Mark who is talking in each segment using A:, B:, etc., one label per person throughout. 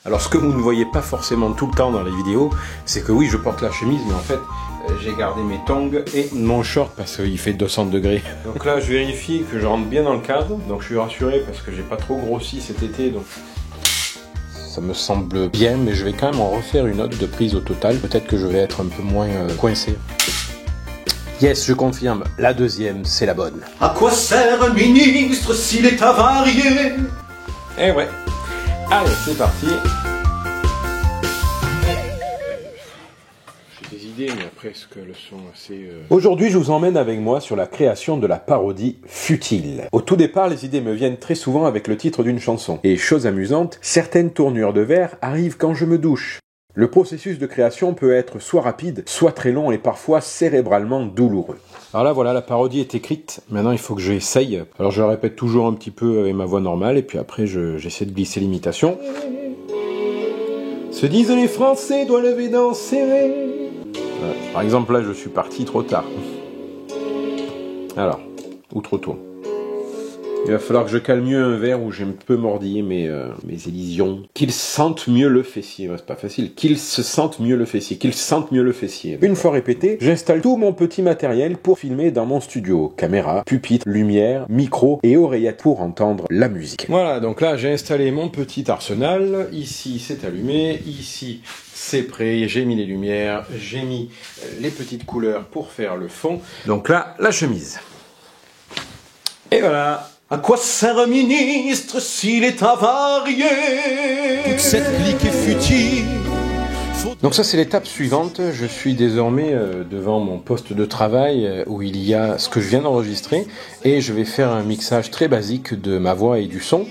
A: Alors ce que vous ne voyez pas forcément tout le temps dans les vidéos, c'est que oui, je porte la chemise, mais en fait, j'ai gardé mes tongs et mon short parce qu'il fait 200 degrés. Donc là, je vérifie que je rentre bien dans le cadre. Donc je suis rassuré parce que j'ai pas trop grossi cet été, donc ça me semble bien, mais je vais quand même en refaire une autre de prise au total. Peut-être que je vais être un peu moins coincé. Yes, je confirme, la deuxième, c'est la bonne.
B: À quoi sert un ministre s'il est avarié?
A: Eh ouais. Allez, c'est parti. J'ai des idées, mais après, est-ce qu'elles sont assez... Aujourd'hui, je vous emmène avec moi sur la création de la parodie Futile. Au tout départ, les idées me viennent très souvent avec le titre d'une chanson. Et chose amusante, certaines tournures de vers arrivent quand je me douche. Le processus de création peut être soit rapide, soit très long et parfois cérébralement douloureux. Alors là, voilà, la parodie est écrite. Maintenant, il faut que j'essaye. Alors, je la répète toujours un petit peu avec ma voix normale, et puis après, j'essaie de glisser l'imitation. Se disent les Français, doit lever dents serrées. Par exemple, là, je suis parti trop tard. Alors, ou trop tôt. Il va falloir que je cale mieux un vers où j'ai un peu mordillé mes élisions. Qu'ils sentent mieux le fessier. Ouais, c'est pas facile. Qu'ils se sentent mieux le fessier. Qu'ils sentent mieux le fessier. Une fois répété, j'installe tout mon petit matériel pour filmer dans mon studio. Caméra, pupitre, lumière, micro et oreillette pour entendre la musique. Voilà, donc là, j'ai installé mon petit arsenal. Ici, c'est allumé. Ici, c'est prêt. J'ai mis les lumières. J'ai mis les petites couleurs pour faire le fond. Donc là, la chemise. Et voilà.
B: À quoi sert un ministre s'il est avarié? Toute cette clique est futile.
A: Donc ça, c'est l'étape suivante. Je suis désormais devant mon poste de travail où il y a ce que je viens d'enregistrer et je vais faire un mixage très basique de ma voix et du son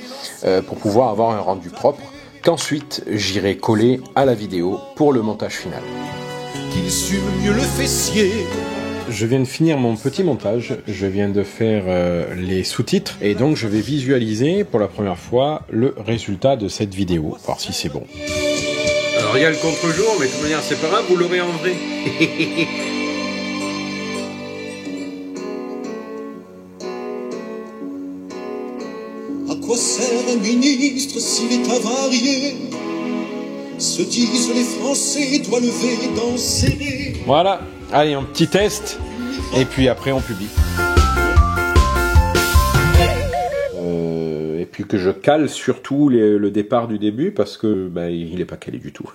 A: pour pouvoir avoir un rendu propre qu'ensuite j'irai coller à la vidéo pour le montage final.
B: Qu'il sume mieux le fessier.
A: Je viens de finir mon petit montage, je viens de faire les sous-titres et donc je vais visualiser pour la première fois le résultat de cette vidéo, voir si c'est bon. Alors il y a le contre-jour, mais de toute manière c'est pas grave, vous l'aurez en vrai.
B: À quoi sert un ministre s'il est avarié? Se disent les Français, doit lever dents serrées.
A: Voilà, allez, un petit test, et puis après on publie. Et puis que je cale surtout le départ du début, parce que il est pas calé du tout.